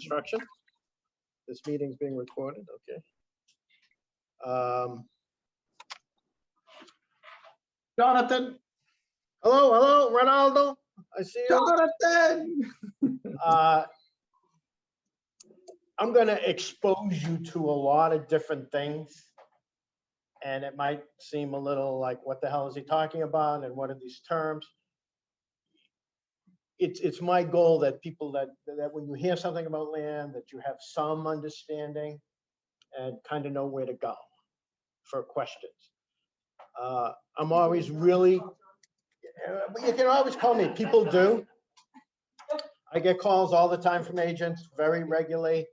construction. This meeting's being recorded, okay. Jonathan, Hello, Ronaldo. I see you. Jonathan. I'm going to expose you to a lot of different things, and it might seem a little like, what the hell is he talking about, and what are these terms? It's my goal that people that when you hear something about land, that you have some understanding and kind of know where to go for questions. I'm always really, you can always call me. People do. I get calls all the time from agents, very regularly.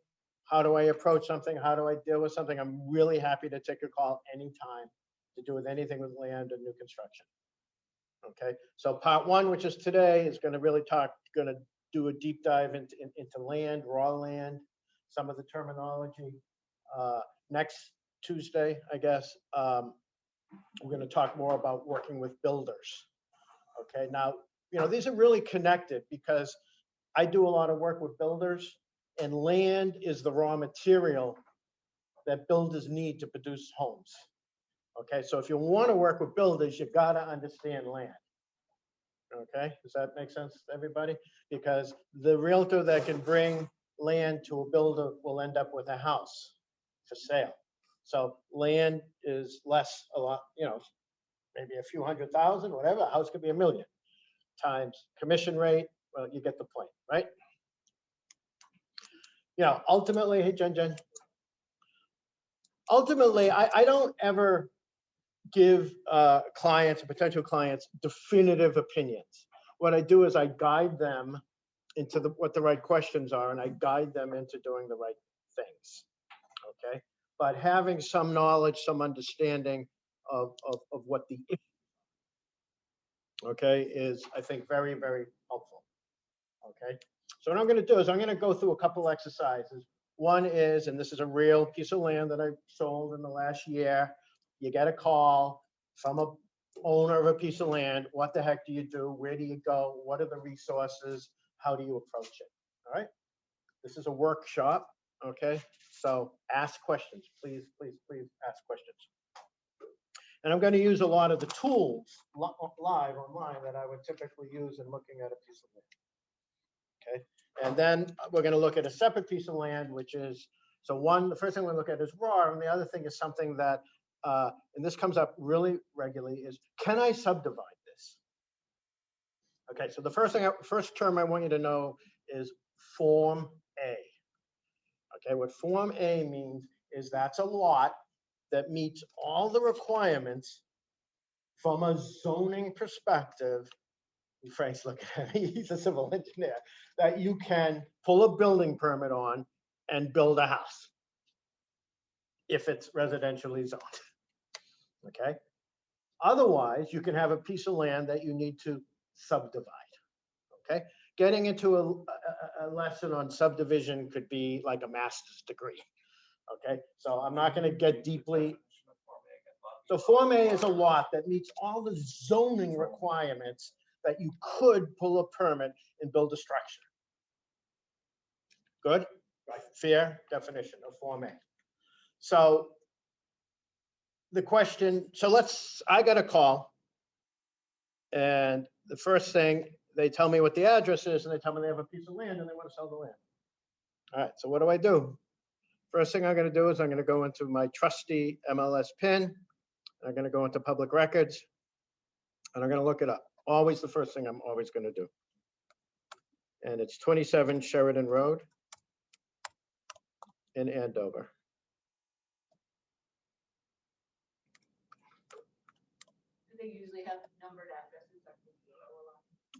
How do I approach something? How do I deal with something? I'm really happy to take a call anytime to do with anything with land and new construction. Okay, so part one, which is today, is going to really do a deep dive into land, raw land, some of the terminology. Next Tuesday, I guess, we're going to talk more about working with builders. Okay, now, these are really connected because I do a lot of work with builders, and land is the raw material that builders need to produce homes. Okay, so if you want to work with builders, you got to understand land. Okay, does that make sense to everybody? Because the realtor that can bring land to a builder will end up with a house for sale. So land is a lot, maybe a few $100,000, whatever. A house could be $1 million times commission rate. Well, you get the point, right? Ultimately, hey, Jen. Ultimately, I don't ever give clients, potential clients, definitive opinions. What I do is I guide them into what the right questions are, and I guide them into doing the right things. Okay, but having some knowledge, some understanding of what the issue, okay, is, I think, very, very helpful. Okay, so what I'm going to do is I'm going to go through a couple exercises. One is, and this is a real piece of land that I sold in the last year. You get a call from a owner of a piece of land. What the heck do you do? Where do you go? What are the resources? How do you approach it? All right. This is a workshop. Okay. So ask questions. Please ask questions. And I'm going to use a lot of the tools live online that I would typically use in looking at a piece of land. Okay. And then we're going to look at a separate piece of land, which is, the first thing we look at is raw, and the other thing is something that, and this comes up really regularly, is, can I subdivide this? Okay, so the first term I want you to know is Form A. Okay, what Form A means is that's a lot that meets all the requirements from a zoning perspective. Frank's looking at me, he's a civil engineer, that you can pull a building permit on and build a house if it's residentially zoned. Okay. Otherwise, you can have a piece of land that you need to subdivide. Okay. Getting into a lesson on subdivision could be like a master's degree. Okay. So I'm not going to get deeply. So Form A is a lot that meets all the zoning requirements that you could pull a permit and build a structure. Good? Right. Fair definition of Form A. So the question, I got a call, and the first thing, they tell me what the address is, and they tell me they have a piece of land and they want to sell the land. All right, so what do? First thing I'm going to do is I'm going to go into my trusty MLS PIN. I'm going to go into public records, and I'm going to look it up. Always the first thing I'm always going to do. And it's 27 Sheridan Road in Andover. Do they usually have numbered addresses?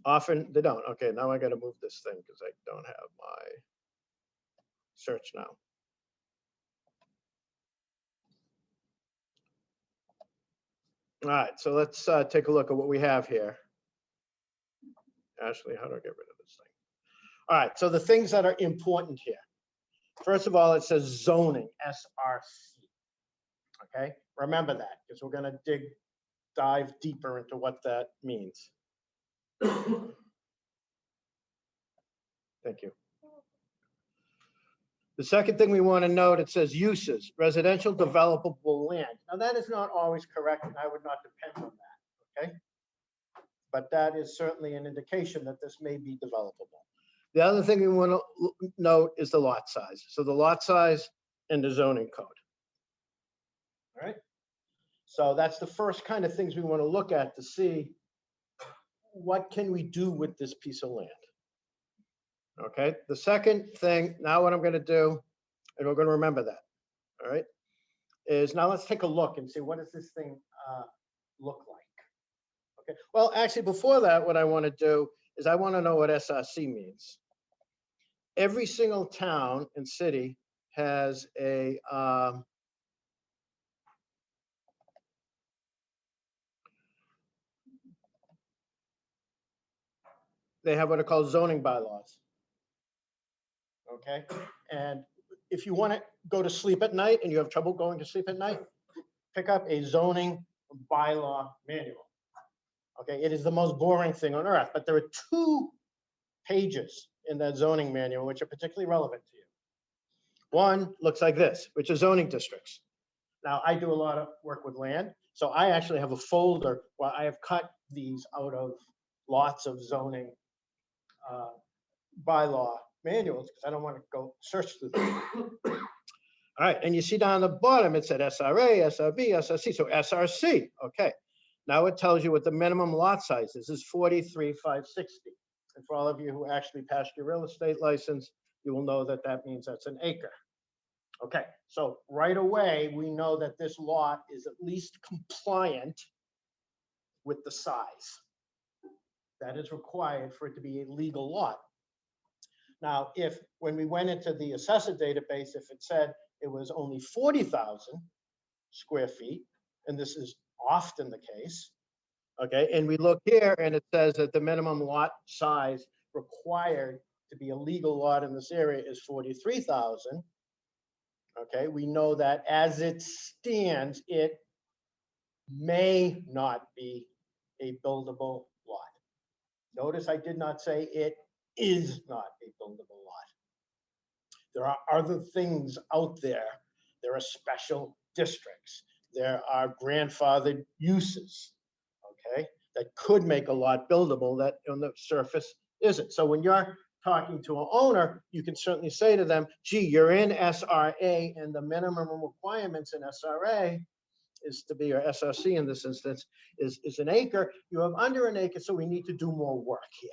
Often they don't. Okay, now I got to move this thing because I don't have my search now. All right, so let's take a look at what we have here. Ashley, how do I get rid of this thing? All right, so the things that are important here. First of all, it says zoning, SRC. Okay, remember that because we're going to dive deeper into what that means. Thank you. The second thing we want to note, it says uses, residential developable land. Now, that is not always correct, and I would not depend on that, okay? But that is certainly an indication that this may be developable. The other thing we want to note is the lot size. So the lot size and the zoning code. All right. So that's the first kind of things we want to look at to see what can we do with this piece of land. Okay. The second thing, now what I'm going to do, and we're going to remember that, all right, is now let's take a look and see what does this thing look like. Okay. Well, actually, before that, what I want to do is I want to know what SRC means. Every single town and city has a they have what are called zoning bylaws. Okay, and if you want to go to sleep at night and you have trouble going to sleep at night, pick up a zoning bylaw manual. Okay, it is the most boring thing on earth, but there are 2 pages in that zoning manual which are particularly relevant to you. One looks like this, which is zoning districts. Now, I do a lot of work with land, so I actually have a folder where I have cut these out of lots of zoning bylaw manuals because I don't want to go search through them. All right, and you see down the bottom, it said SRA, SRB, SRC, so SRC, okay. Now it tells you what the minimum lot size is 43,560. And for all of you who actually passed your real estate license, you will know that that means that's an acre. Okay, so right away, we know that this lot is at least compliant with the size that is required for it to be a legal lot. Now, if when we went into the assessor database, if it said it was only 40,000 square feet, and this is often the case, okay, and we look here and it says that the minimum lot size required to be a legal lot in this area is 43,000. Okay, we know that as it stands, it may not be a buildable lot. Notice I did not say it is not a buildable lot. There are other things out there. There are special districts. There are grandfathered uses, okay, that could make a lot buildable that on the surface isn't. So when you're talking to an owner, you can certainly say to them, gee, you're in SRA and the minimum requirements in SRA is to be, or SRC in this instance, is an acre. You have under an acre, so we need to do more work here.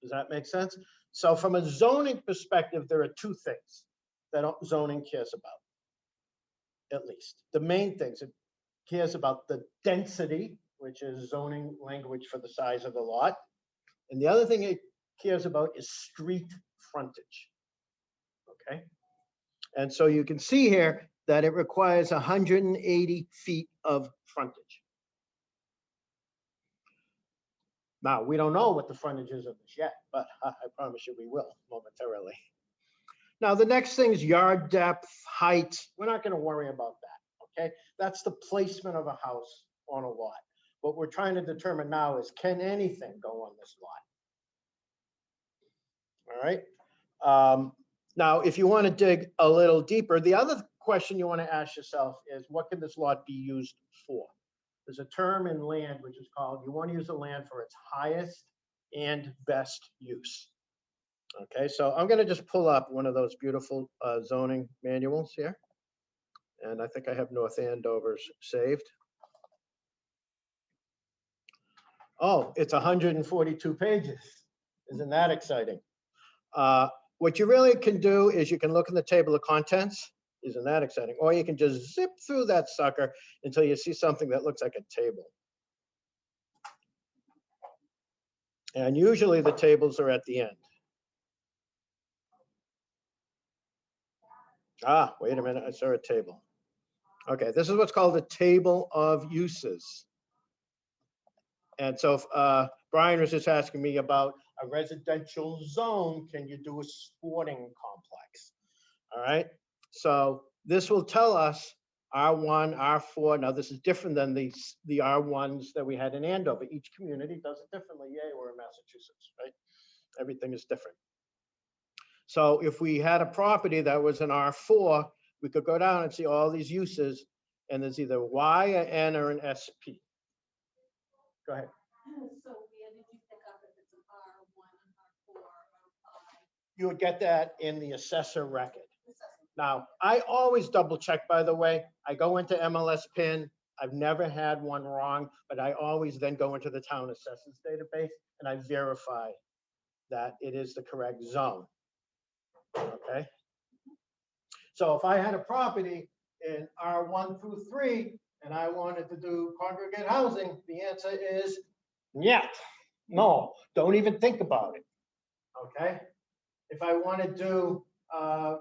Does that make sense? So from a zoning perspective, there are 2 things that zoning cares about, at least. The main things, it cares about the density, which is zoning language for the size of the lot. And the other thing it cares about is street frontage, okay? And so you can see here that it requires 180 feet of frontage. Now, we don't know what the frontage is of this yet, but I promise you we will momentarily. Now, the next thing is yard depth, height. We're not going to worry about that, okay? That's the placement of a house on a lot. What we're trying to determine now is, can anything go on this lot? All right. Now, if you want to dig a little deeper, the other question you want to ask yourself is, what can this lot be used for? There's a term in land which is called, you want to use the land for its highest and best use. Okay, so I'm going to just pull up one of those beautiful zoning manuals here. And I think I have North Andover's saved. Oh, it's 142 pages. Isn't that exciting? What you really can do is you can look in the table of contents. Isn't that exciting? Or you can just zip through that sucker until you see something that looks like a table. And usually the tables are at the end. Ah, wait a minute, I saw a table. Okay, this is what's called a table of uses. And so Brian was just asking me about a residential zone. Can you do a sporting complex? All right. So this will tell us R1, R4. Now this is different than the R1s that we had in Andover. Each community does it differently. Yay, we're in Massachusetts, right? Everything is different. So if we had a property that was an R4, we could go down and see all these uses, and there's either Y, a N, or an SP. Go ahead. So where did you pick up if it's an R1, R4, R5? You would get that in the assessor record. Now, I always double check, by the way. I go into MLS PIN. I've never had one wrong, but I always then go into the town assessors database and I verify that it is the correct zone. Okay? So if I had a property in R1 through 3 and I wanted to do congregate housing, the answer is yeah, no, don't even think about it. Okay? If I want to do a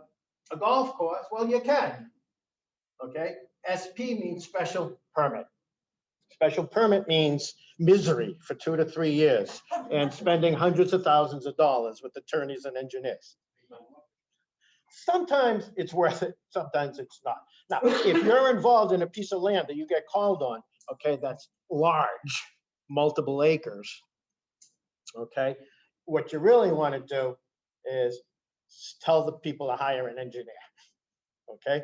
golf course, well, you can. Okay? SP means special permit. Special permit means misery for 2 to 3 years and spending hundreds of thousands of dollars with attorneys and engineers. Sometimes it's worth it, sometimes it's not. Now, if you're involved in a piece of land that you get called on, okay, that's large, multiple acres, okay, what you really want to do is tell the people to hire an engineer, okay?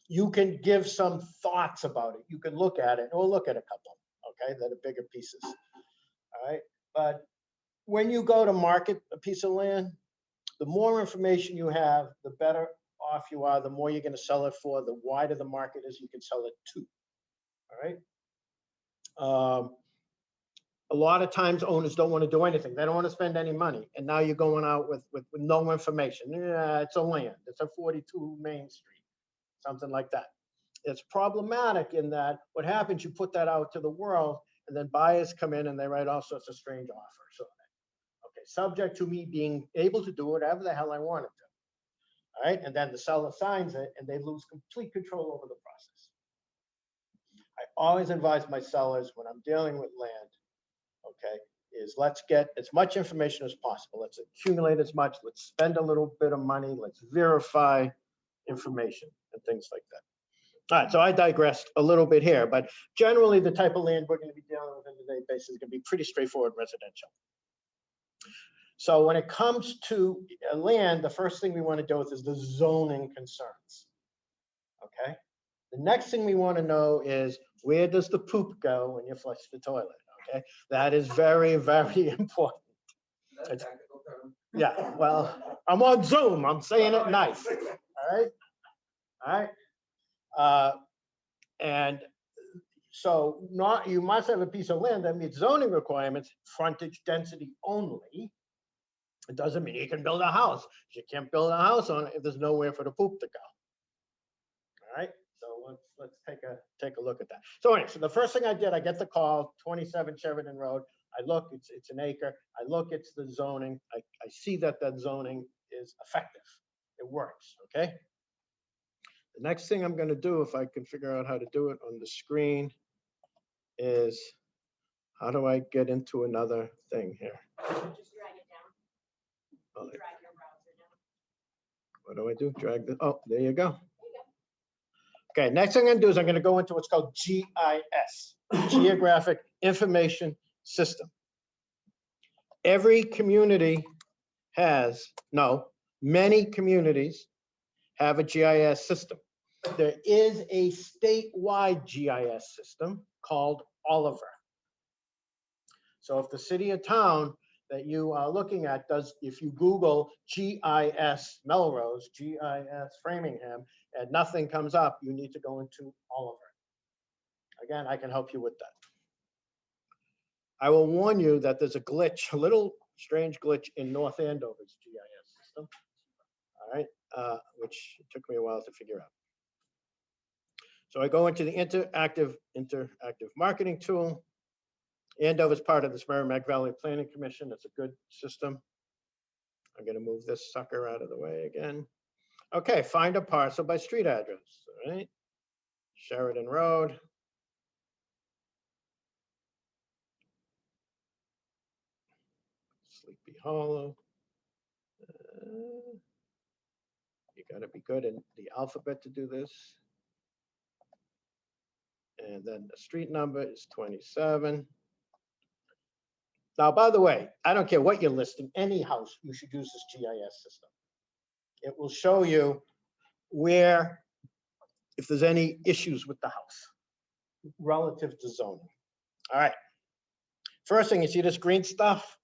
You can give some thoughts about it. You can look at it, or look at a couple, okay, that are bigger pieces, all right? But when you go to market a piece of land, the more information you have, the better off you are, the more you're going to sell it for, the wider the market is you can sell it to, all right? A lot of times owners don't want to do anything. They don't want to spend any money. And now you're going out with no information. Yeah, it's a land. It's a 42 Main Street, something like that. It's problematic in that what happens, you put that out to the world and then buyers come in and they write all sorts of strange offers on it. Okay, subject to me being able to do whatever the hell I want to do. All right, and then the seller signs it and they lose complete control over the process. I always advise my sellers when I'm dealing with land, okay, is let's get as much information as possible. Let's accumulate as much. Let's spend a little bit of money. Let's verify information and things like that. All right, so I digressed a little bit here, but generally the type of land we're going to be dealing with on a daily basis is going to be pretty straightforward residential. So when it comes to land, the first thing we want to deal with is the zoning concerns. Okay. The next thing we want to know is where does the poop go when you flush the toilet? Okay. That is very, very important. That's a technical term. Yeah. Well, I'm on Zoom. I'm saying it nice. All right. All right. And so you must have a piece of land that meets zoning requirements, frontage density only. It doesn't mean you can build a house. You can't build a house on it if there's nowhere for the poop to go. All right, so let's take a look at that. So anyway, so the first thing I did, I get the call, 27 Sheridan Road. I look, it's an acre. I look, it's the zoning. I see that zoning is effective. It works, okay? The next thing I'm going to do, if I can figure out how to do it on the screen, is how do I get into another thing here? Just drag it down. Oh, Drag your browser down. what do I do? Drag the, oh, there you go. Okay, next thing I'm going to do is I'm going to go into what's called GIS, Geographic Information System. Every community many communities have a GIS system. There is a statewide GIS system called Oliver. So if the city or town that you are looking at if you Google GIS Melrose, GIS Framingham, and nothing comes up, you need to go into Oliver. Again, I can help you with that. I will warn you that there's a glitch, a little strange glitch in North Andover's GIS system, all right, which took me a while to figure out. So I go into the interactive marketing tool. Andover is part of this Merrimack Valley Planning Commission. It's a good system. I'm going to move this sucker out of the way again. Okay, find a parcel by street address, all right? Sheridan Road. Sleepy Hollow. You got to be good in the alphabet to do this. And then the street number is 27. Now, by the way, I don't care what you're listing, any house, you should use this GIS system. it will show you where, if there's any issues with the house relative to zoning. All right. First thing, you see this green stuff?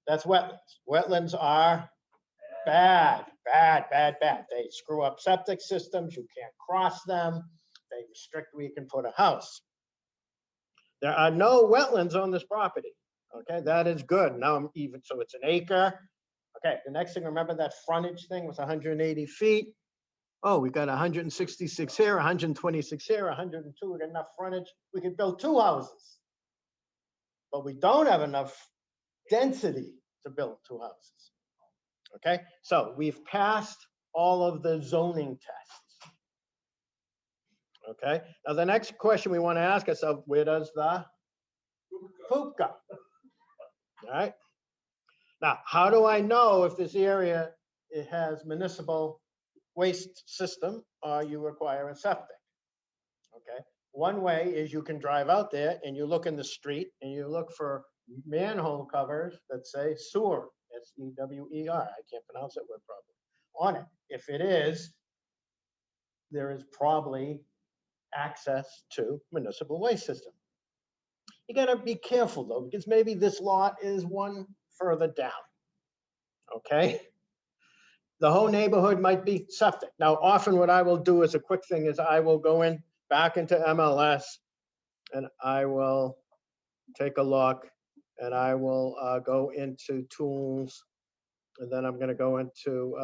That's wetlands. Wetlands are bad, bad, bad, bad. They screw up septic systems. You can't cross them. They restrict where you can put a house. There are no wetlands on this property. Okay, that is good. Now I'm even, so it's an acre. Okay, the next thing, remember that frontage thing was 180 feet. Oh, we got 166 here, 126 here, 102. We got enough frontage. We could build 2 houses. But we don't have enough density to build 2 houses. Okay, so we've passed all of the zoning tests. Okay, now the next question we want to ask ourselves, where does the poop go? All right, now how do I know if this area, it has municipal waste system or you require a septic? Okay, one way is you can drive out there and you look in the street and you look for manhole covers that say sewer, S-E-W-E-R. I can't pronounce that word properly. On it. If it is, there is probably access to municipal waste system. You gotta be careful though, because maybe this lot is one further down. Okay? The whole neighborhood might be septic. Now, often what I will do as a quick thing is I will go in back into MLS and I will take a look and I will go into tools, and then I'm going to go into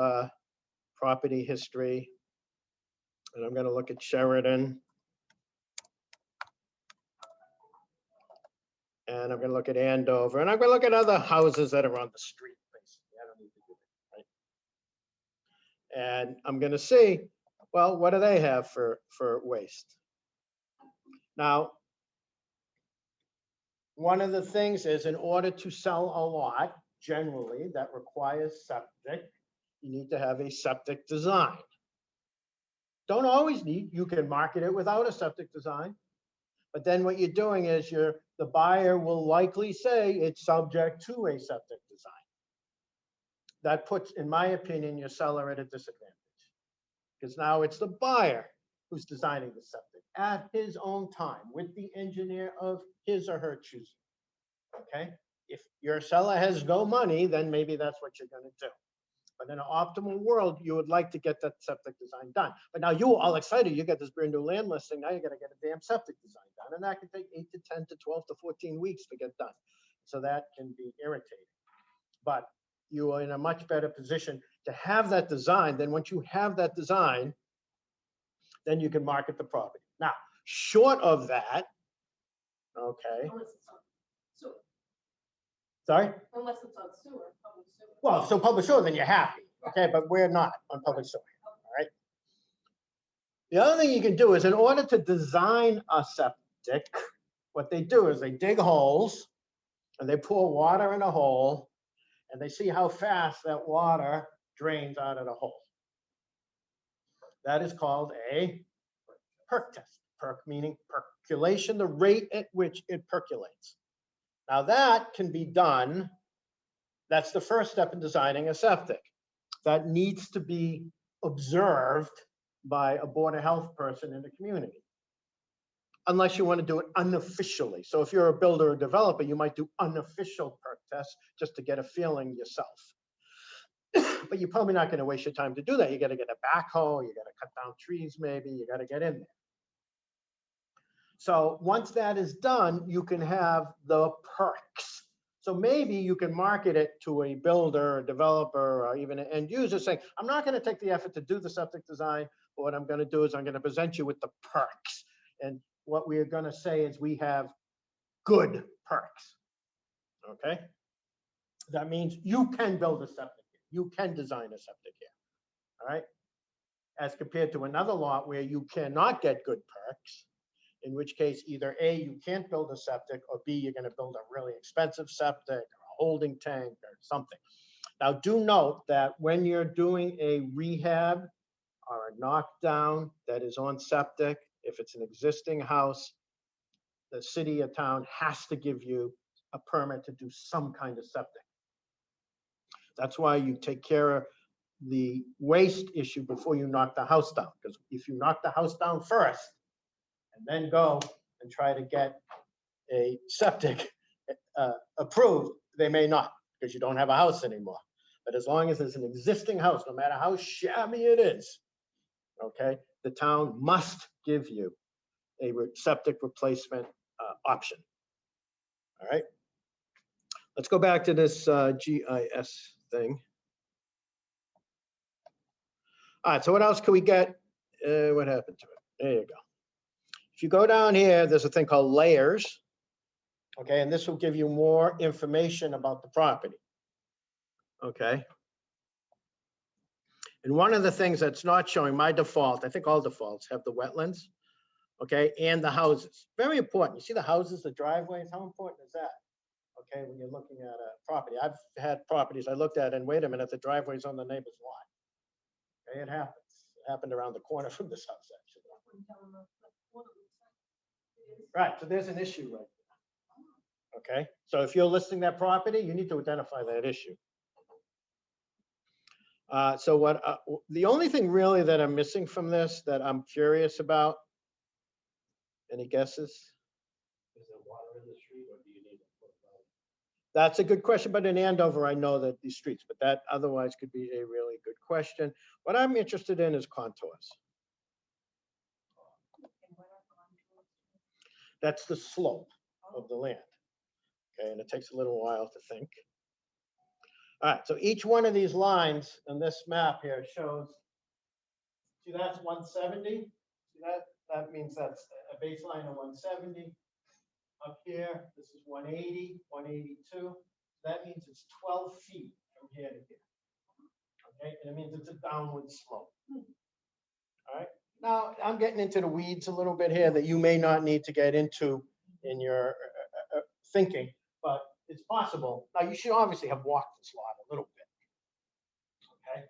property history, and I'm going to look at Sheridan, and I'm going to look at Andover, and I'm going to look at other houses that are on the street. Basically, I don't need to do that, right? And I'm going to see, well, what do they have for waste? Now, one of the things is, in order to sell a lot, generally, that requires septic, you need to have a septic design. Don't always need, you can market it without a septic design. But then what you're doing is the buyer will likely say it's subject to a septic design. That puts, in my opinion, your seller at a disadvantage. Because now it's the buyer who's designing the septic at his own time with the engineer of his or her choosing. Okay, if your seller has no money, then maybe that's what you're going to do. But in an optimal world, you would like to get that septic design done. But now you're all excited, you get this brand new land listing, now you got to get a damn septic design done. And that can take 8 to 10 to 12 to 14 weeks to get done. So that can be irritating. But you are in a much better position to have that design. Then once you have that design, then you can market the property. Now, short of that, okay. Unless it's on sewer. Sorry? Unless it's on sewer, public sewer. Well, so public sewer, then you're happy, okay, but we're not on public sewer, all right? The other thing you can do is, in order to design a septic, what they do is they dig holes and they pour water in a hole and they see how fast that water drains out of the hole. That is called a perk test. Perk meaning percolation, the rate at which it percolates. Now that can be done. That's the first step in designing a septic. That needs to be observed by a Board of Health person in the community. Unless you want to do it unofficially. So if you're a builder or developer, you might do unofficial perk tests just to get a feeling yourself. But you're probably not going to waste your time to do that. You got to get a backhoe, you got to cut down trees maybe, you got to get in there. So once that is done, you can have the perks. So maybe you can market it to a builder, a developer, or even an end user saying, I'm not going to take the effort to do the septic design, but what I'm going to do is I'm going to present you with the perks. And what we are going to say is we have good perks. Okay? That means you can build a septic here. You can design a septic here. All right? As compared to another lot where you cannot get good perks, in which case either A, you can't build a septic, or B, you're going to build a really expensive septic or a holding tank or something. Now, do note that when you're doing a rehab or a knockdown that is on septic, if it's an existing house, the city or town has to give you a permit to do some kind of septic. That's why you take care of the waste issue before you knock the house down. Because if you knock the house down first and then go and try to get a septic approved, they may not, because you don't have a house anymore. But as long as there's an existing house, no matter how shabby it is, okay, the town must give you a septic replacement option. All right. Let's go back to this GIS thing. All right, so what else can we get? What happened to it? There you go. If you go down here, there's a thing called layers. Okay, and this will give you more information about the property. Okay. And one of the things that's not showing, my default, I think all defaults have the wetlands, okay, and the houses. Very important. You see the houses, the driveways, how important is that? Okay, when you're looking at a property. I've had properties I looked at and wait a minute, the driveway's on the neighbor's lot. Okay, it happens. It happened around the corner from this house, actually. Right, so there's an issue right there. Okay, so if you're listing that property, you need to identify that issue. So what, the only thing really that I'm missing from this that I'm curious about, any guesses? Is there water in the street or do you need to put it? That's a good question, but in Andover, I know that these streets, but that otherwise could be a really good question. What I'm interested in is contours. That's the slope of the land. Okay, and it takes a little while to think. All right, so each one of these lines on this map here shows, see that's 170? See that? That means that's a baseline of 170. Up here, this is 180, 182. That means it's 12 feet from here to here. Okay, and it means it's a downward slope. All right, now I'm getting into the weeds a little bit here that you may not need to get into in your thinking, but it's possible. Now, you should obviously have walked this lot a little bit. Okay,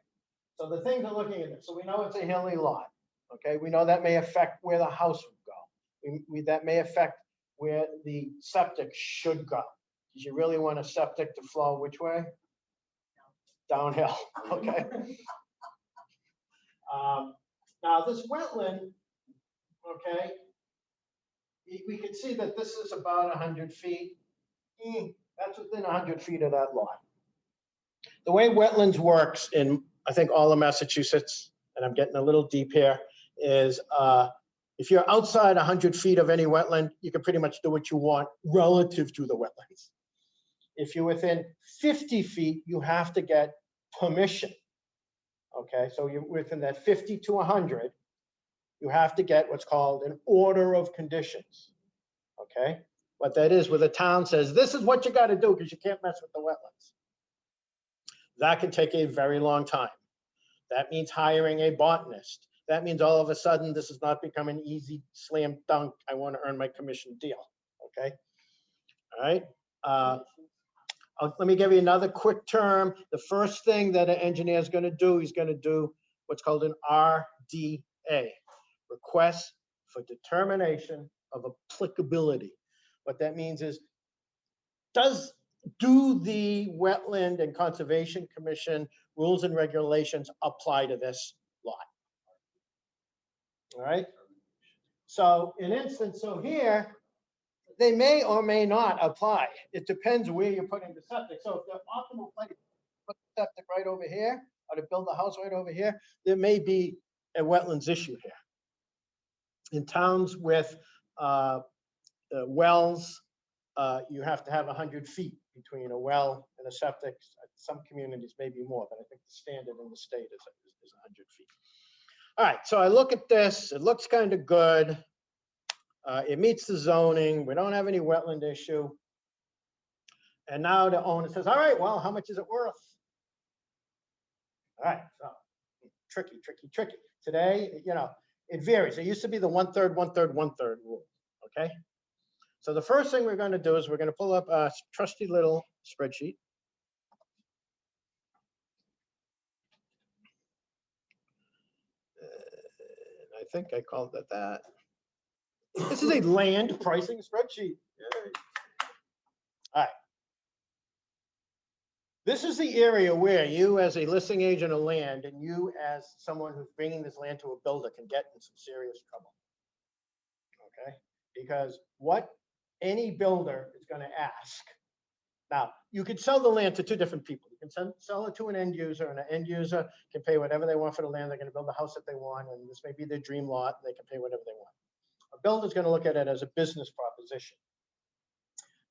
so the things are looking at this. So we know it's a hilly lot. Okay, we know that may affect where the house would go. That may affect where the septic should go. Because you really want a septic to flow which way? Downhill. Okay. Now this wetland, okay, we can see that this is about 100 feet. That's within 100 feet of that lot. The way wetlands works in, I think, all of Massachusetts, and I'm getting a little deep here, is if you're outside 100 feet of any wetland, you can pretty much do what you want relative to the wetlands. If you're within 50 feet, you have to get permission. Okay, so you're within that 50 to 100, you have to get what's called an order of conditions. Okay, what that is, where the town says, this is what you got to do because you can't mess with the wetlands. That can take a very long time. That means hiring a botanist. That means all of a sudden, this has not become an easy slam dunk, I want to earn my commission deal. Okay, all right. Let me give you another quick term. The first thing that an engineer is going to do, he's going to do what's called an RDA, request for determination of applicability. What that means is, do the Wetland and Conservation Commission rules and regulations apply to this lot? All right. So in instance, so here, they may or may not apply. It depends where you're putting the septic. So if the optimal place to put the septic right over here, or to build a house right over here, there may be a wetlands issue here. In towns with wells, you have to have 100 feet between a well and a septic. Some communities may be more, but I think the standard in the state is 100 feet. All right, so I look at this, it looks kind of good. It meets the zoning. We don't have any wetland issue. And now the owner says, all right, well, how much is it worth? All right, so tricky, tricky, tricky. Today, you know, it varies. It used to be the 1/3, 1/3, 1/3 rule, okay? So the first thing we're going to do is we're going to pull up a trusty little spreadsheet. I think I called it that. This is a land pricing spreadsheet. Yay. All right. This is the area where you as a listing agent of land and you as someone who's bringing this land to a builder can get in some serious trouble. Okay, because what any builder is going to ask. Now, you could sell the land to two different people. You can sell it to an end user, and an end user can pay whatever they want for the land. They're going to build the house that they want, and this may be their dream lot. They can pay whatever they want. A builder's going to look at it as a business proposition.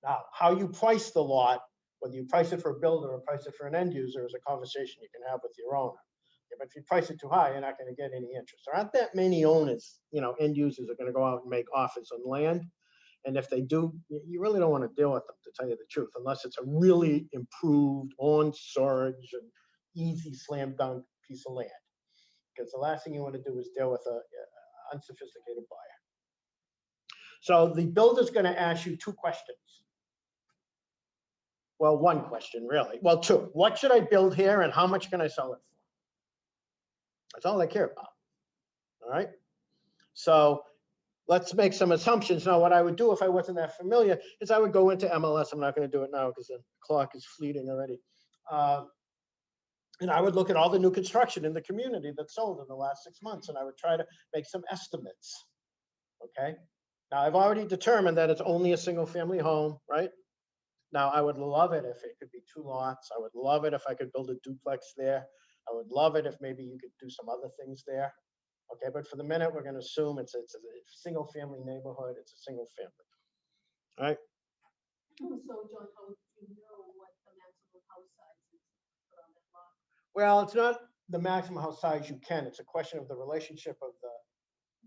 Now, how you price the lot, whether you price it for a builder or price it for an end user, is a conversation you can have with your owner. Yeah, but if you price it too high, you're not going to get any interest. There aren't that many owners, end users are going to go out and make offers on land. And if they do, you really don't want to deal with them, to tell you the truth, unless it's a really improved, on surge and easy slam dunk piece of land. Because the last thing you want to do is deal with a unsophisticated buyer. So the builder's going to ask you two questions. Well, one question, really. Well, two. What should I build here and how much can I sell it for? That's all they care about. All right. So let's make some assumptions. Now, what I would do if I wasn't that familiar is I would go into MLS. I'm not going to do it now because the clock is fleeting already. And I would look at all the new construction in the community that sold in the last 6 months, and I would try to make some estimates. Okay. Now, I've already determined that it's only a single family home, right? Now, I would love it if it could be 2 lots. I would love it if I could build a duplex there. I would love it if maybe you could do some other things there. Okay, but for the minute, we're going to assume it's a single family neighborhood. It's a single family. All right. So, John, how would you know what the maximum house size is on that lot? Well, it's not the maximum house size you can. It's a question of the relationship of the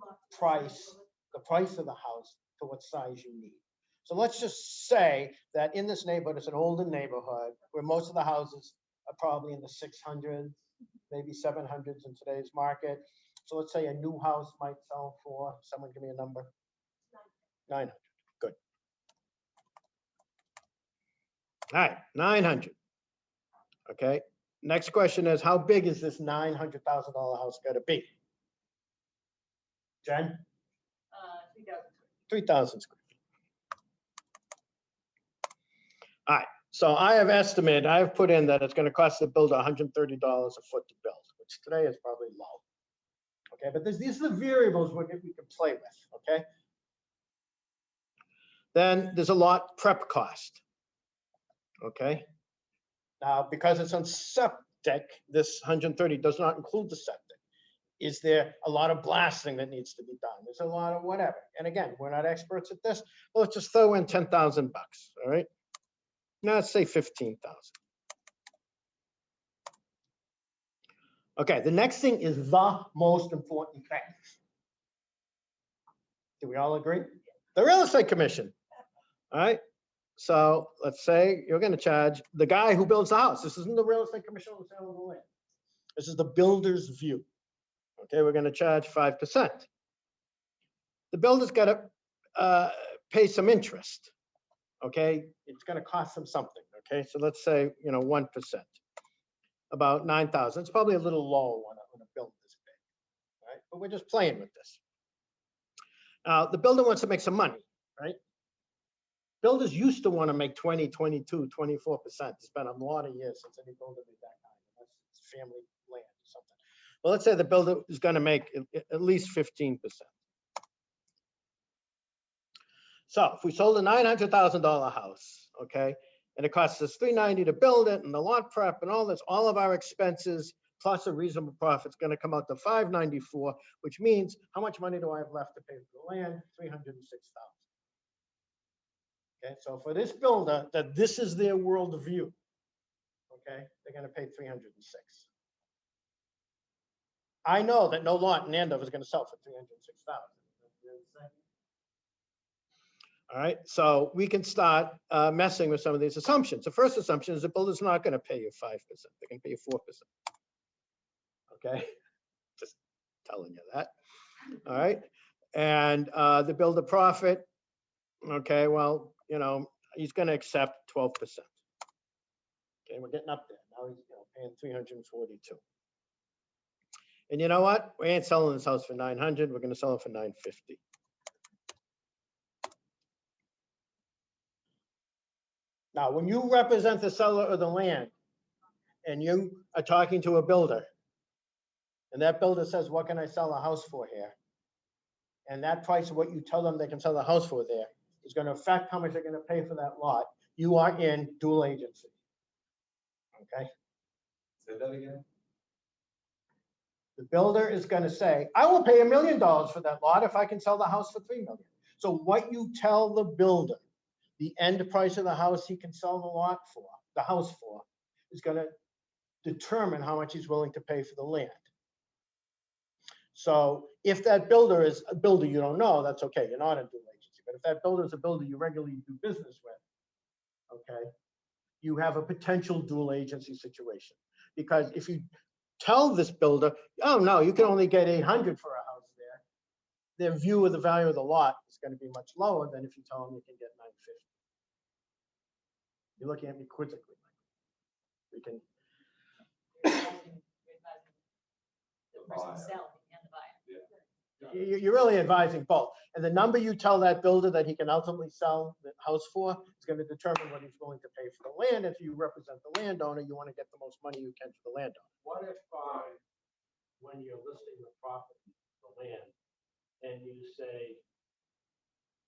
Lot to price, neighborhood? the price of the house to what size you need. So let's just say that in this neighborhood, it's an older neighborhood where most of the houses are probably in the 600s, maybe 700s in today's market. So let's say a new house might sell for, someone give me a number, 900. Good. All right, 900. Okay. Next question is, how big is this $900,000 house got to be? Jen? 3,000 square feet. All right. So I have estimated, I have put in that it's going to cost the builder $130 a foot to build, which today is probably low. Okay, but these are the variables we can play with. Okay. Then there's a lot prep cost. Okay. Now, because it's on septic, this 130 does not include the septic. Is there a lot of blasting that needs to be done? There's a lot of whatever. And again, we're not experts at this. Well, let's just throw in 10,000 bucks. All right. Now let's say 15,000. Okay. The next thing is the most important thing. Do we all agree? The real estate commission. All right. So let's say you're going to charge the guy who builds the house. This isn't the real estate commission on the sale of the land. This is the builder's view. Okay, we're going to charge 5%. The builder's got to pay some interest. Okay, it's going to cost them something. Okay, so let's say 1%, about 9,000. It's probably a little low on a build this big, right? But we're just playing with this. The builder wants to make some money, right? Builders used to want to make 20, 22, 24%. It's been a lot of years since any builder made that kind, unless it's family land or something. Well, let's say the builder is going to make at least 15%. So if we sold a $900,000 house, okay, and it costs us $390 to build it, and the lot prep and all this, all of our expenses plus a reasonable profit is going to come out to $594, which means how much money do I have left to pay for the land? $306,000. Okay, so for this builder, that this is their world view, okay, they're going to pay $306. I know that no lot in Andover is going to sell for $306,000. All right, so we can start messing with some of these assumptions. The first assumption is the builder's not going to pay you 5%; they're going to pay you 4%. Okay, just telling you that. All right, and the builder profit. Okay, well, he's going to accept 12%. Okay, we're getting up there. Now he's paying 342. And you know what? We ain't selling this house for 900. We're going to sell it for 950. Now, when you represent the seller of the land, and you are talking to a builder, and that builder says, what can I sell a house for here? And that price of what you tell them they can sell the house for there is gonna affect how much they're gonna pay for that lot. You are in dual agency. Okay? Say that again? The builder is gonna say, I will pay $1 million for that lot if I can sell the house for 3 million. So what you tell the builder, the end price of the house he can sell the house for, is gonna determine how much he's willing to pay for the land. So if that builder is a builder you don't know, that's okay, you're not in dual agency. But if that builder is a builder you regularly do business with, okay, you have a potential dual agency situation. Because if you tell this builder, oh no, you can only get 800 for a house there, their view of the value of the lot is going to be much lower than if you tell them you can get 950. You're looking at me quizzically. We can. The person selling and the buyer. You're really advising both. And the number you tell that builder that he can ultimately sell the house for is going to determine what he's willing to pay for the land. If you represent the landowner, you want to get the most money you can for the landowner. What if, when you're listing the property, the land, and you say,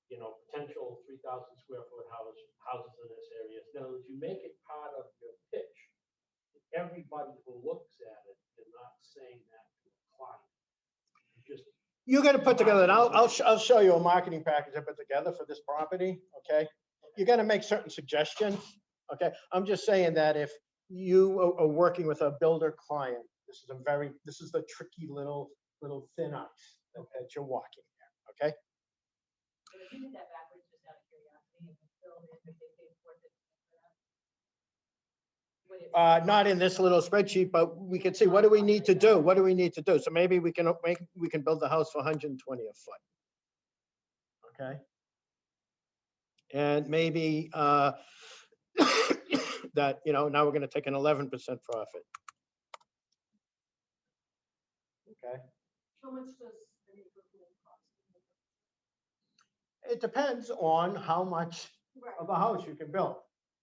potential 3,000 square foot houses in this area, in other words, you make it part of your pitch. Everybody who looks at it, you're not saying that to a client. You're going to put together, and I'll show you a marketing package I put together for this property, okay? You're going to make certain suggestions, okay? I'm just saying that if you are working with a builder client, this is the tricky little thin ice that you're walking there, okay? So if you did that backwards, just out of curiosity, and build it, if they paid for it, would it? Not in this little spreadsheet, but we can see, what do we need to do? What do we need to do? So maybe we can build the house for 120 a foot. Okay. And maybe that, now we're going to take an 11% profit. Okay. How much does an acre of land cost? It depends on how much Right. of a house you can build.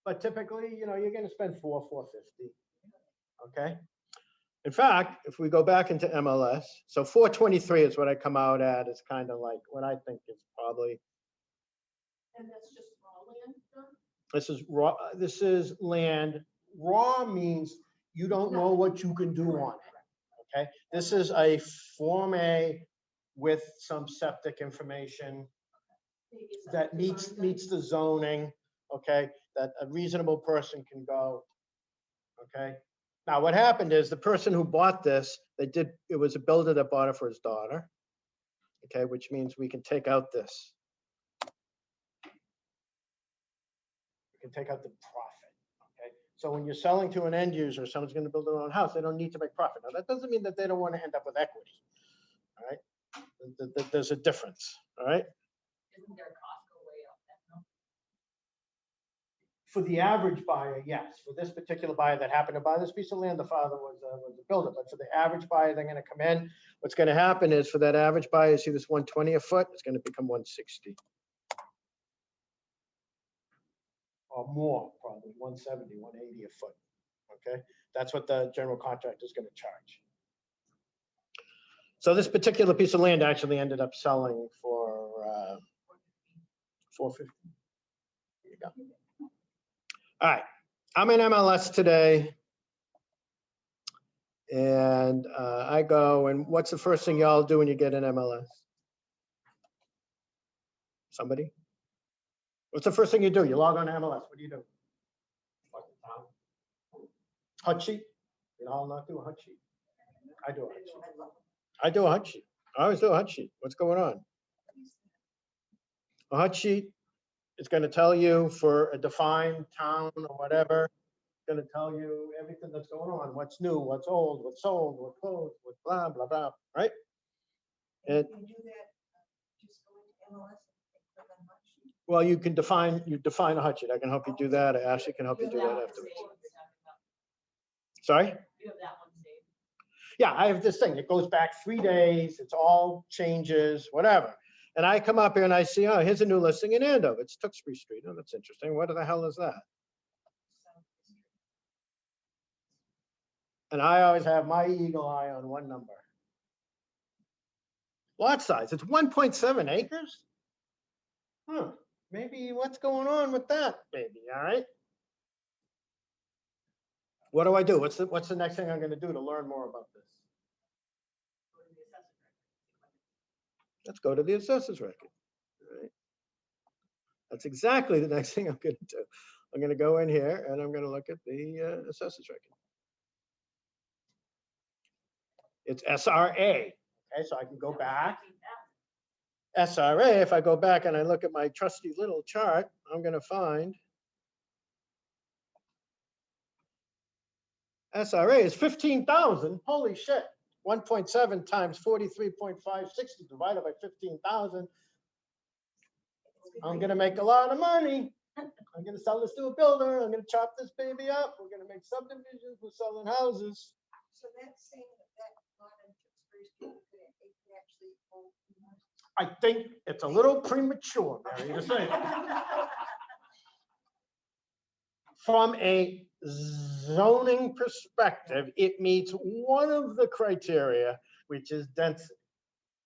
But typically, you're going to spend $450. Okay. In fact, if we go back into MLS, so 423 is what I come out at. It's kind of like what I think is probably. And that's just raw land done? This is raw. This is land. Raw means you don't know what you can do on it. Okay. This is a Form A with some septic information Maybe it's that a meets design the zoning. Okay, that a reasonable person can go. Okay. Now, what happened is the person who bought this, it was a builder that bought it for his daughter. Okay, which means we can take out this. We can take out the profit. Okay. So when you're selling to an end user, someone's going to build their own house, they don't need to make profit. Now, that doesn't mean that they don't want to end up with equity. All right. There's a difference. All right. Isn't there a cost go way up that, no? For the average buyer, yes. For this particular buyer that happened to buy this piece of land, the father was a builder. But for the average buyer, they're going to come in. What's going to happen is for that average buyer, see this 120 a foot, it's going to become 160. Or more, probably 170, 180 a foot. Okay, that's what the general contractor is going to charge. So this particular piece of land actually ended up selling for 450. There you go. All right, I'm in MLS today, and I go, and what's the first thing y'all do when you get in MLS? Somebody? What's the first thing you do? You log on to MLS. What do you do? Hot sheet? You all not do a hot sheet? I do a hot sheet. I do a hot sheet. I always do a hot sheet. What's going on? A hot sheet is going to tell you for a defined town or whatever. It's going to tell you everything that's going on. What's new, what's old, what's sold, what closed, what blah, blah, blah, right? And You do that, just go into MLS and click on hot sheet. well, you define a hot sheet. I can help you do that. Ashley can help you do that afterwards. Sorry? You have that one saved. Yeah, I have this thing. It goes back 3 days. It's all changes, whatever. And I come up here and I see, oh, here's a new listing in Andover. It's Tewksbury Street. Oh, that's interesting. What the hell is that? And I always have my eagle eye on one number. Lot size, it's 1.7 acres? Huh, maybe what's going on with that, baby, all right? What do I do? What's the next thing I'm gonna do to learn more about this? Let's go to the assessor's record. All right. That's exactly the next thing I'm gonna do. I'm gonna go in here and I'm gonna look at the assessor's record. It's SRA, okay, so I can go back. SRA, if I go back and I look at my trusty little chart, I'm gonna find SRA is 15,000, holy shit. 1.7 times 43.560 divided by 15,000. I'm gonna make a lot of money. I'm gonna sell this to a builder. I'm gonna chop this baby up. We're gonna make subdivisions. We're selling houses. So that's saying that lot on Tewksbury Street could actually hold. I think it's a little premature, Mary, to say that. From a zoning perspective, it meets one of the criteria, which is density.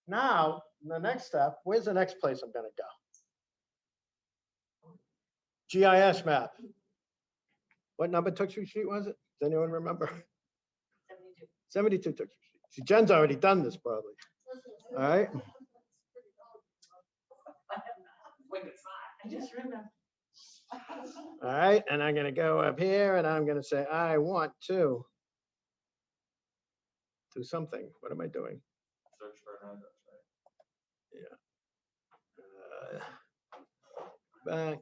Now, the next step, where's the next place I'm gonna go? GIS map. What number Tewksbury Street was it? Does anyone remember? 72 Tewksbury Street. See, Jen's already done this probably. All right. I just remember. All right, and I'm gonna go up here and I'm gonna say, I want to do something. What am I doing? Search for an address, right? Back.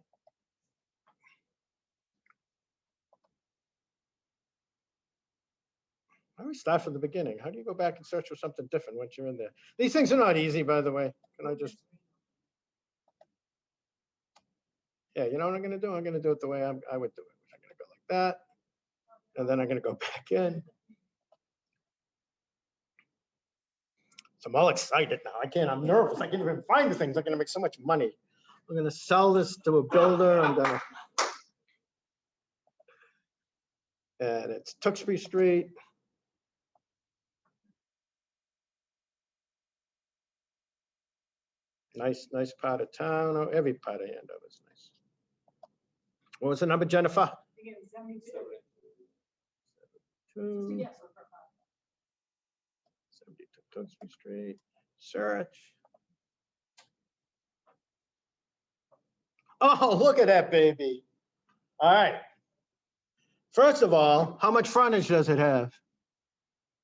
Why don't we start from the beginning? How do you go back and search for something different once you're in there? These things are not easy, by the way. Can I just? Yeah, you know what I'm gonna do? I'm gonna do it the way I would do it. I'm gonna go like that. And then I'm gonna go back in. So I'm all excited now. I'm nervous. I can't even find the things. I'm gonna make so much money. I'm gonna sell this to a builder. And it's Tewksbury Street. Nice part of town. Oh, every part of Andover is nice. What was the number, Jennifer? I think it was 72. 72 Yes, so for five. 72 Tewksbury Street. Search. Oh, look at that baby. All right. First of all, how much frontage does it have?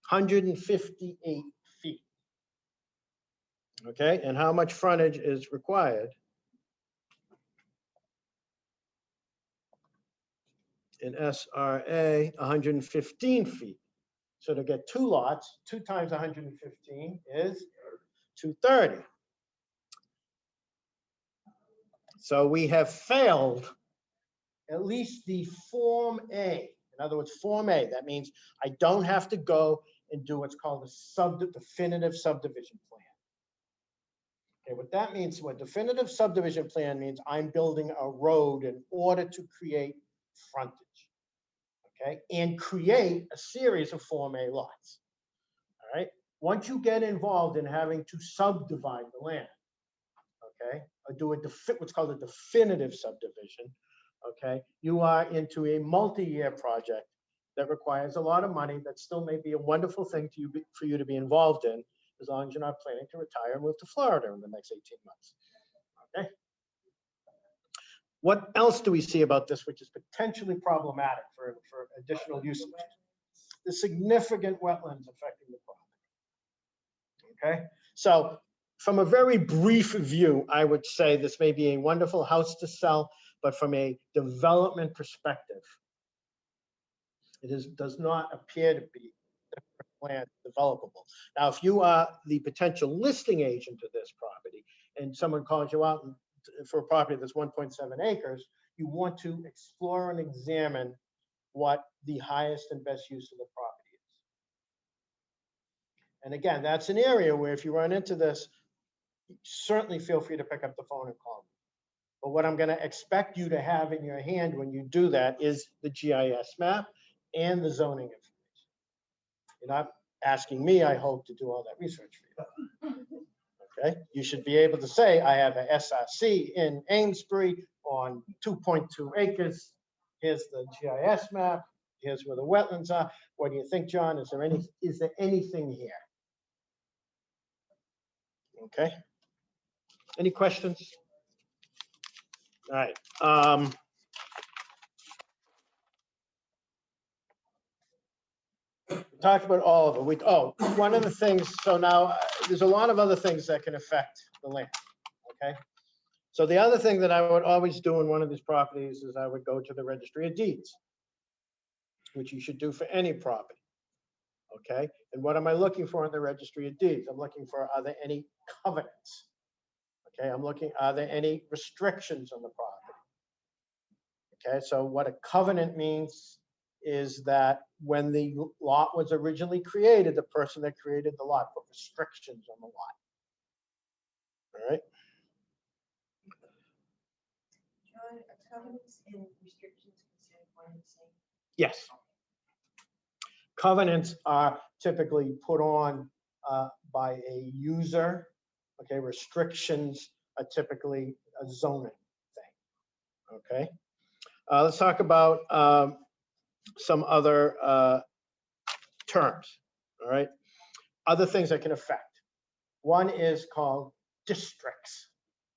158 feet. Okay, and how much frontage is required? In SRA, 115 feet. So to get two lots, 2 times 115 is 230. So we have failed at least the Form A. In other words, Form A, that means I don't have to go and do what's called a definitive subdivision plan. Okay, what that means, what definitive subdivision plan means, I'm building a road in order to create frontage. Okay, and create a series of Form A lots. All right, once you get involved in having to subdivide the land, okay, or do what's called a definitive subdivision, okay, you are into a multi-year project that requires a lot of money. That still may be a wonderful thing for you to be involved in, as long as you're not planning to retire and move to Florida in the next 18 months. Okay. What else do we see about this which is potentially problematic for additional usage? The significant wetlands affecting the property. Okay, so from a very brief view, I would say this may be a wonderful house to sell, but from a development perspective, it does not appear to be land developable. Now, if you are the potential listing agent of this property and someone calls you out for a property that's 1.7 acres, you want to explore and examine what the highest and best use of the property is. And again, that's an area where if you run into this, certainly feel free to pick up the phone and call me. But what I'm going to expect you to have in your hand when you do that is the GIS map and the zoning information. You're not asking me, I hope, to do all that research for you. Okay, you should be able to say, I have a SRC in Amesbury on 2.2 acres. Here's the GIS map. Here's where the wetlands are. What do you think, John? Is there anything here? Okay. Any questions? All right. Talked about all of it. One of the things, so now there's a lot of other things that can affect the land, okay? So the other thing that I would always do in one of these properties is I would go to the registry of deeds, which you should do for any property, okay? And what am I looking for in the registry of deeds? I'm looking for, are there any covenants? Okay, I'm looking, are there any restrictions on the property? Okay, so what a covenant means is that when the lot was originally created, the person that created the lot put restrictions on the lot. All right, John, are covenants and restrictions considered one and the same? yes. Covenants are typically put on by a user. Okay, restrictions are typically a zoning thing. Okay, let's talk about some other terms. All right, other things that can affect. One is called districts.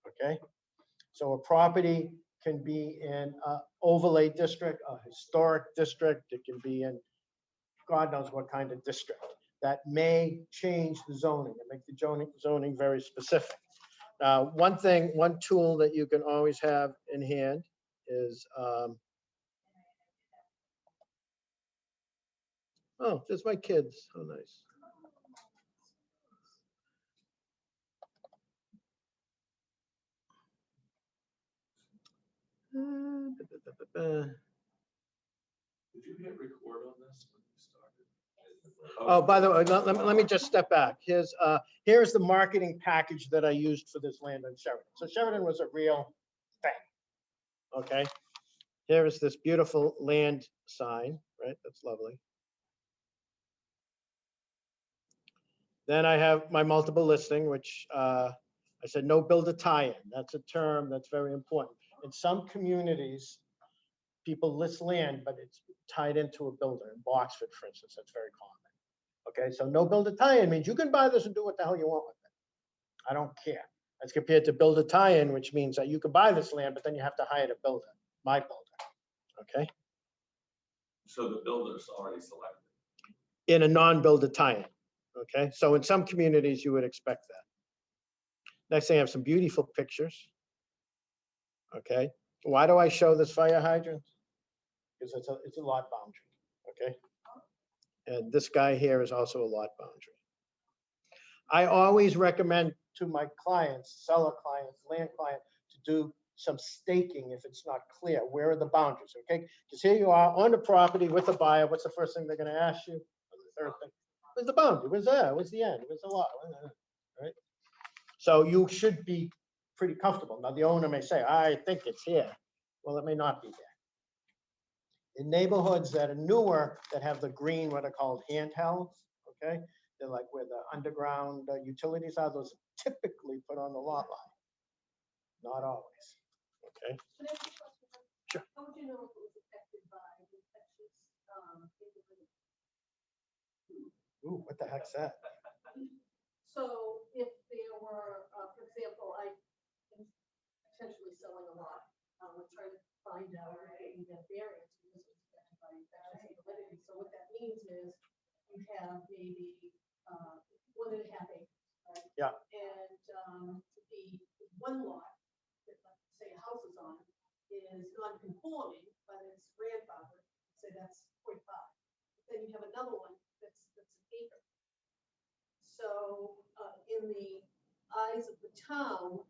Okay, so a property can be in an overlay district, a historic district. It can be in God knows what kind of district. That may change the zoning and make the zoning very specific. One tool that you can always have in hand is, oh, there's my kids. Oh, nice. Did you hit record on this when you started? Oh, by the way, let me just step back. Here's the marketing package that I used for this land on Sheridan. So Sheridan was a real thing. Okay. Here is this beautiful land sign, right? That's lovely. Then I have my multiple listing, which I said no builder tie-in. That's a term that's very important. In some communities, people list land, but it's tied into a builder. In Boxford, for instance, that's very common. Okay, so no builder tie-in means you can buy this and do what the hell you want with it. I don't care. As compared to builder tie-in, which means that you can buy this land, but then you have to hire a builder, my builder. Okay, So the builder's already selected. in a non-builder tie-in. Okay, so in some communities, you would expect that. Next thing, I have some beautiful pictures. Okay, why do I show this fire hydrant? Because it's a lot boundary. Okay, and this guy here is also a lot boundary. I always recommend to my clients, seller clients, land clients, to do some staking if it's not clear. Where are the boundaries? Okay, because here you are on the property with the buyer. What's the first thing they're going to ask you? Or the third thing? Where's the boundary? Where's that? Where's the end? Where's the lot? Right? So you should be pretty comfortable. Now the owner may say, I think it's here. Well, it may not be there. In neighborhoods that are newer, that have the green, what are called handhelds, okay? They're like where the underground utilities are, those are typically put on the lot line. Not always, okay? Can I ask you a question? Sure. How would you know if it was affected by infectious, capability? Ooh, what the heck's that? So if there were, for example, I am potentially selling a lot, I'm trying to find out if I can get variance because it's affected by infectious capability. So what that means is you have maybe 1.5 acres, right? Yeah. And the one lot that, let's say, a house is on is non-conforming, but it's grandfathered, say that's 0.5. Then you have another one that's an acre. So in the eyes of the town,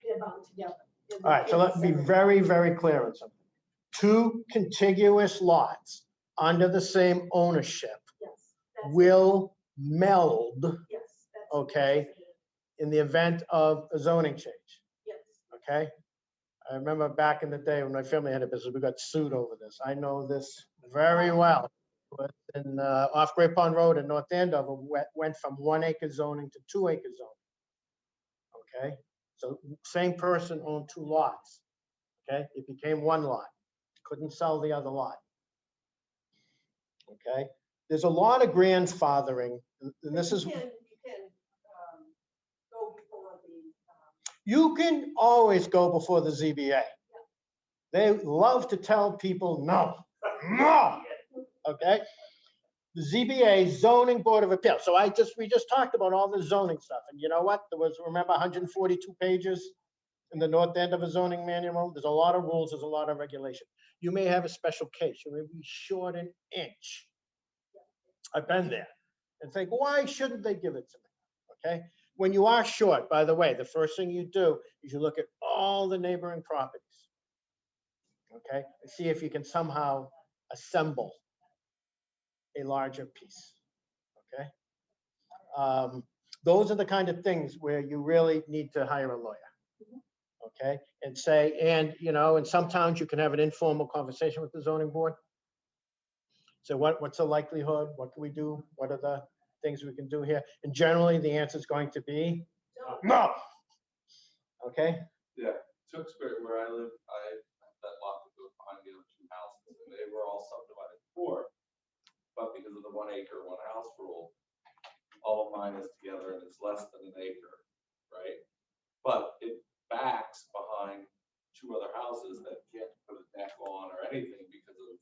they're bound together. All right, so let's be very, very clear on something. Two contiguous lots under the same ownership Yes. that's it. will meld Yes. that's- okay. in the event of a zoning change, Yes. okay? I remember back in the day when my family had a business, we got sued over this. I know this very well. was in, off Great Pond Road in North Andover, went from 1 acre zoning to 2 acre zoning. Okay, so same person owned 2 lots. Okay, it became 1 lot, couldn't sell the other lot. Okay, there's a lot of grandfathering, and this is, You can go before the, you can always go before the ZBA. They love to tell people no, no, okay? The ZBA Zoning Board of Appeals. So we just talked about all the zoning stuff. And you know what? There was, remember, 142 pages in the North End of a zoning manual? There's a lot of rules, there's a lot of regulation. You may have a special case, you may be short an inch. I've been there and think, why shouldn't they give it to me? Okay? When you are short, by the way, the first thing you do is you look at all the neighboring properties. Okay, and see if you can somehow assemble a larger piece. Okay, those are the kind of things where you really need to hire a lawyer. Okay, and say, and you know, in some towns you can have an informal conversation with the zoning board. So what's the likelihood? What can we do? What are the things we can do here? And generally, the answer is going to be no. Okay. Yeah, Tewksbury, where I live, that lot that goes behind the other 2 houses, and they were all subdivided before. But because of the 1 acre, 1 house rule, all of mine is together and it's less than 1 acre, right? But it backs behind 2 other houses that can't put a deck on or anything because of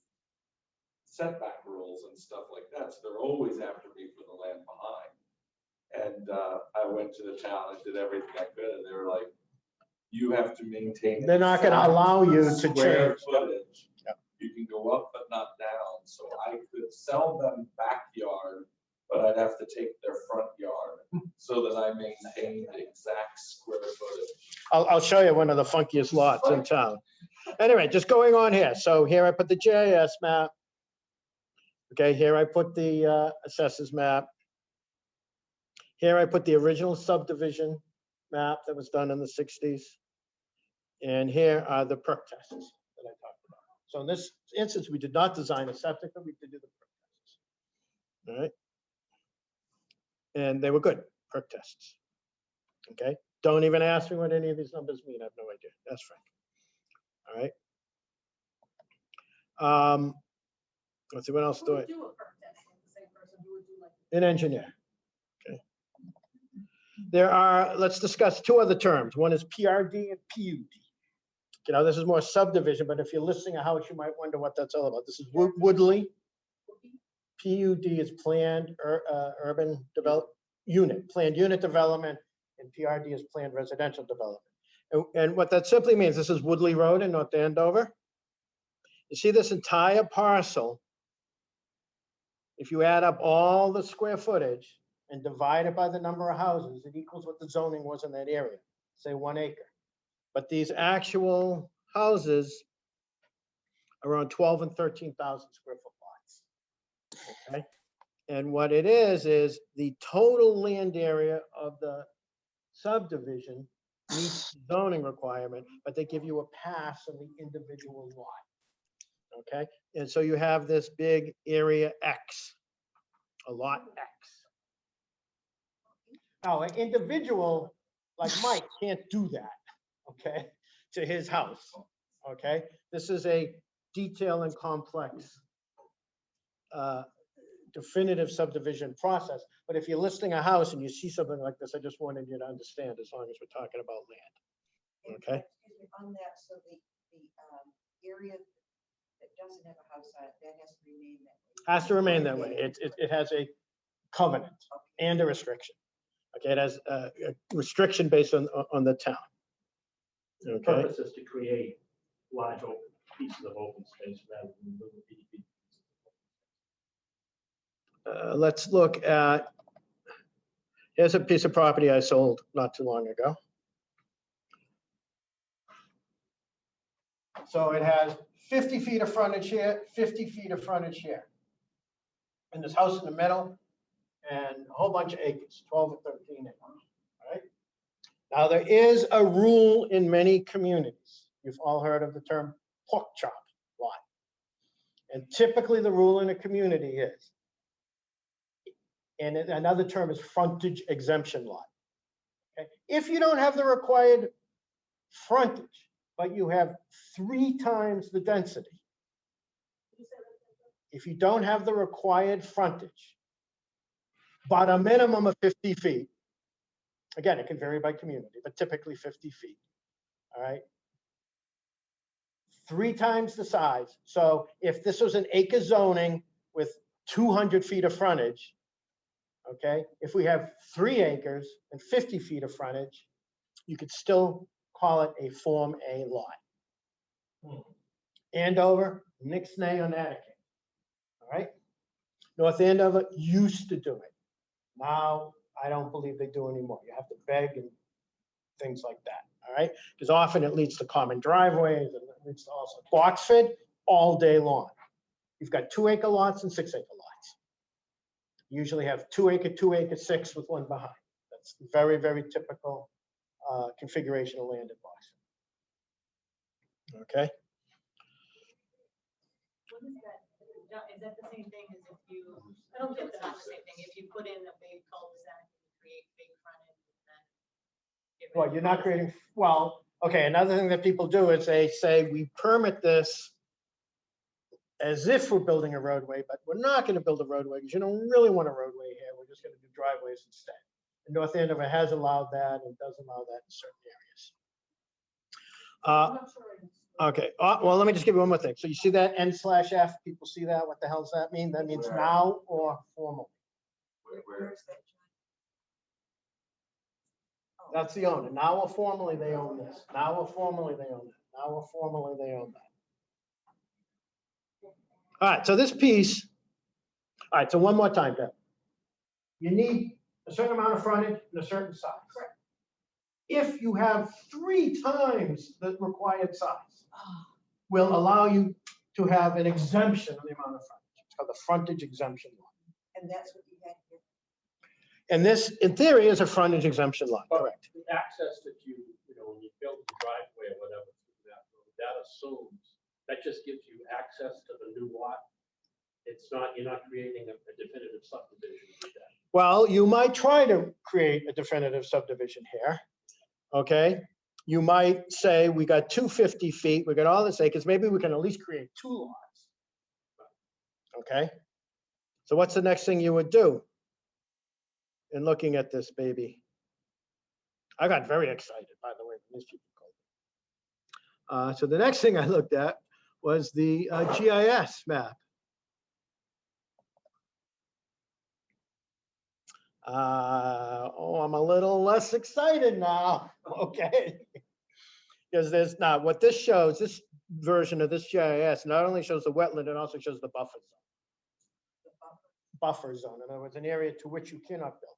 setback rules and stuff like that. So they're always after me for the land behind. And I went to the town and did everything I could, and they were like, you have to maintain. They're not going to allow you to square change. footage. Yep. You can go up but not down. So I could sell them backyard, but I'd have to take their front yard so that I maintain the exact square footage. I'll show you one of the funkiest lots in town. Anyway, just going on here. So here I put the GIS map. Okay, here I put the assessors map. Here I put the original subdivision map that was done in the 60s. And here are the perk tests that I talked about. So in this instance, we did not design a septic, but we did do the perk tests. All right. And they were good perk tests. Okay. Don't even ask me what any of these numbers mean. I have no idea. That's Frank. All right. Let's see, what else who do I? would do a perk test, like the same person who would do like. An engineer. Okay. There are, let's discuss 2 other terms. One is PRD and PUD. You know, this is more subdivision, but if you're listing a house, you might wonder what that's all about. This is Woodley. PUD is planned urban planned unit development, and PRD is planned residential development. And what that simply means, this is Woodley Road in North Andover. You see this entire parcel, if you add up all the square footage and divide it by the number of houses, it equals what the zoning was in that area, say 1 acre. But these actual houses are around 12 and 13,000 square foot lots. Okay. And what it is the total land area of the subdivision meets the zoning requirement, but they give you a pass on the individual lot. Okay. And so you have this big area X, a lot X. Now, an individual like Mike can't do that. Okay, to his house. Okay, this is a detailed and complex definitive subdivision process. But if you're listing a house and you see something like this, I just wanted you to understand, as long as we're talking about land. Okay. Excuse me, on that, so the area that doesn't have a house on it, that has to remain that way. Has to remain that way. It has a covenant and a restriction. Okay, it has a restriction based on the town. The Okay. purpose is to create large open pieces of open space rather than little bitty pieces. Let's look at, here's a piece of property I sold not too long ago. So it has 50 feet of frontage here, 50 feet of frontage here. And this house in the middle, and a whole bunch of acres, 12 or 13 acres, all right? Now, there is a rule in many communities. You've all heard of the term pork chop lot. And typically the rule in a community is, and another term is frontage exemption lot. Okay? If you don't have the required frontage, but you have 3 times the density, if you don't have the required frontage, but a minimum of 50 feet, again, it can vary by community, but typically 50 feet, all right? 3 times the size. So if this was an acre zoning with 200 feet of frontage, okay, if we have 3 acres and 50 feet of frontage, you could still call it a Form A lot. Andover, nix nay on that account, all right? North Andover used to do it. Now, I don't believe they do anymore. You have to beg and things like that, all right? Because often it leads to common driveways and it leads to also Boxford all day long. You've got 2-acre lots and 6-acre lots. You usually have 2-acre, 2-acre, 6 with one behind. That's very, very typical configuration of land in Boxford. Okay. What is that? Is that the same thing as if you, I don't get not the same thing, if you put in a big cul-de-sac and create big frontage and then. get rid Well, of you're the not cul-de-sac? creating, well, okay, another thing that people do is they say, we permit this as if we're building a roadway, but we're not gonna build a roadway because you don't really want a roadway here. We're just gonna do driveways instead. And North Andover has allowed that and does allow that in certain areas. I'm not sure. Okay, well, let me just give you one more thing. So you see that N/F, people see that? What the hell does that mean? That means Where? now or formal. Where, Where's that, John? Oh, That's the owner. Now or formally, they own this. Now or formally, they own that. Now or formally, they own that. All right, so this piece, all right, so one more time, Deb. You need a certain amount of frontage and a certain size. Correct. If you have 3 times the required size, will allow you to have an exemption on the amount of frontage. It's called the frontage exemption law. And that's what you had here. And this, in theory, is a frontage exemption law, correct? The access that you know, when you build the driveway or whatever, through that road, that assumes, that just gives you access to the new lot. It's not, you're not creating a definitive subdivision with that. Well, you might try to create a definitive subdivision here, okay? You might say, we got 250 feet, we got all this acres, maybe we can at least create 2 lots. Okay? So what's the next thing you would do in looking at this baby? I got very excited, by the way, when these people called me. So the next thing I looked at was the GIS map. I'm a little less excited now, okay? Because there's not, what this shows, this version of this GIS not only shows the wetland, it also shows the buffer zone. Buffer zone, in other words, an area to which you cannot build.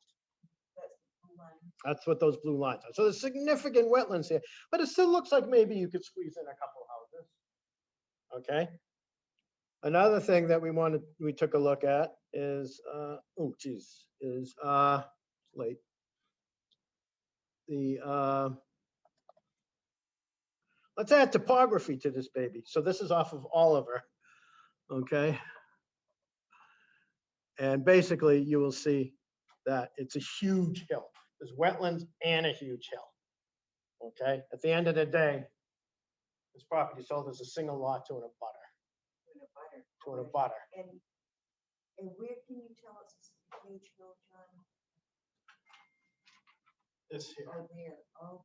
That's what those blue lines are. So there's significant wetlands here, but it still looks like maybe you could squeeze in a couple of houses. Okay. Another thing that we took a look at is, late. Let's add topography to this baby. So this is off of Oliver, okay? And basically you will see that it's a huge hill. There's wetlands and a huge hill, okay? At the end of the day, this property sold as a single lot to an abutter, to an abutter. And where can you tell us it's a huge hill, John? This here. Oh, there, oh.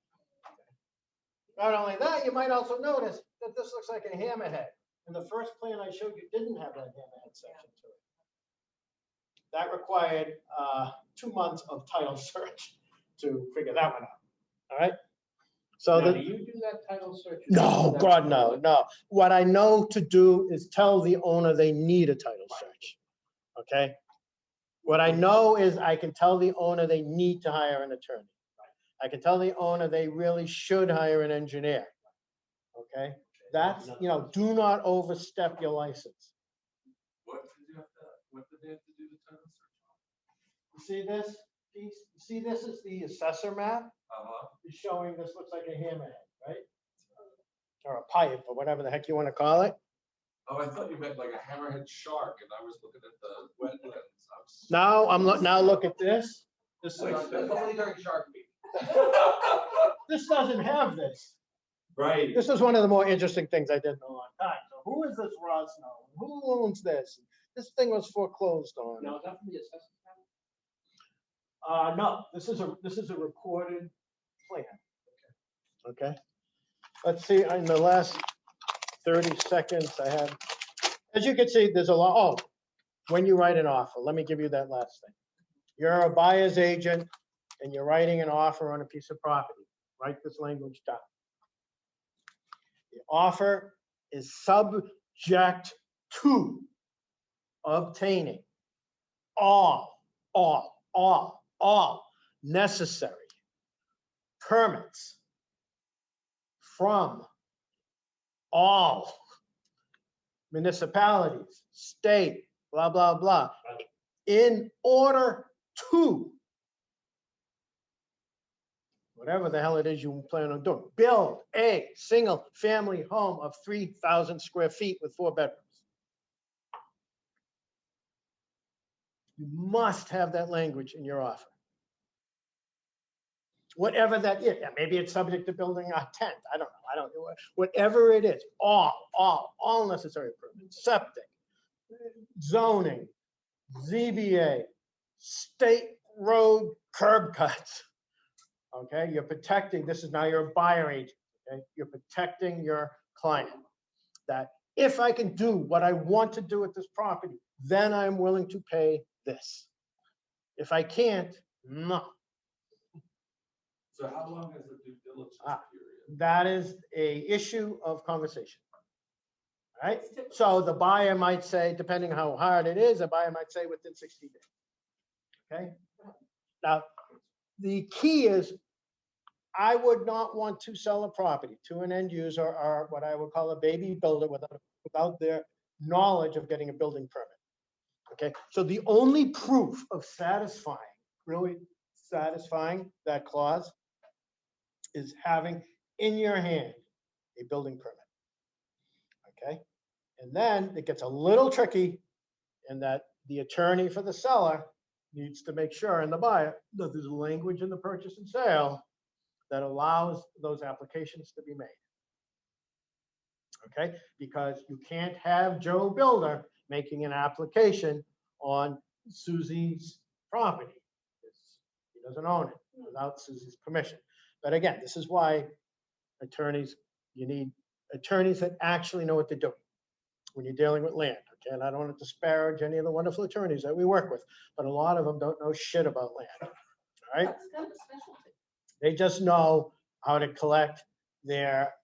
Not only that, you might also notice that this looks like a hammerhead. And the first plan I showed you didn't have that hammerhead section to it. That required 2 months of title search to figure that one out. All right. So Now, the, do you do that title search? no, God, no, no. What I know to do is tell the owner they need a title search. Okay. What I know is I can tell the owner they need to hire an attorney. I can tell the owner they really should hire an engineer. Okay. That's, do not overstep your license. what did they have to do the title search You see this piece? You see this is the assessor map? on? It's showing this looks like a hammerhead, right? Or a pipe, or whatever the heck you want to call it. Oh, I thought you meant like a hammerhead shark, and I was looking at the wetlands. Now look at this. This is, That's only during Shark Week. this doesn't have this. Right. This is one of the more interesting things I did in a long time. So who is this Rosno? Who owns this? This thing was foreclosed on. Now, is that from the assessment map? No, this is a recorded plan. Okay. Let's see, in the last 30 seconds I have, as you can see, there's a lot. Oh, when you write an offer, let me give you that last thing. You're a buyer's agent and you're writing an offer on a piece of property. Write this language down. The offer is subject to obtaining all necessary permits from all municipalities, state, blah, blah, blah, in order to whatever the hell it is you plan on doing, build a single family home of 3,000 square feet with 4 bedrooms. You must have that language in your offer. Whatever that is, yeah, maybe it's subject to building a tent. I don't know. Whatever it is, all necessary permits, septic, zoning, ZBA, state road curb cuts. Okay, you're protecting, this is now you're a buyer agent, okay? You're protecting your client. That if I can do what I want to do with this property, then I'm willing to pay this. If I can't, no. So how long is the due diligence period? That is a issue of conversation. All right, so the buyer might say, depending how hard it is, a buyer might say within 60 days. Okay, now the key is I would not want to sell a property to an end user or what I would call a baby builder without their knowledge of getting a building permit. Okay, so the only proof of really satisfying that clause is having in your hand a building permit. Okay, and then it gets a little tricky in that the attorney for the seller needs to make sure, and the buyer, that there's language in the purchase and sale that allows those applications to be made. Okay, because you can't have Joe Builder making an application on Susie's property. He doesn't own it without Susie's permission. But again, this is why attorneys, you need attorneys that actually know what they're doing when you're dealing with land. Okay, and I don't want to disparage any of the wonderful attorneys that we work with, but a lot of them don't know shit about land. All right, That's kind of a specialty. they just know how to collect their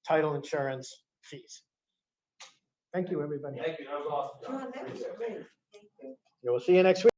title insurance fees. Thank you, everybody. Thank you, that was awesome. John, that was great. Thank you. We'll see you next week.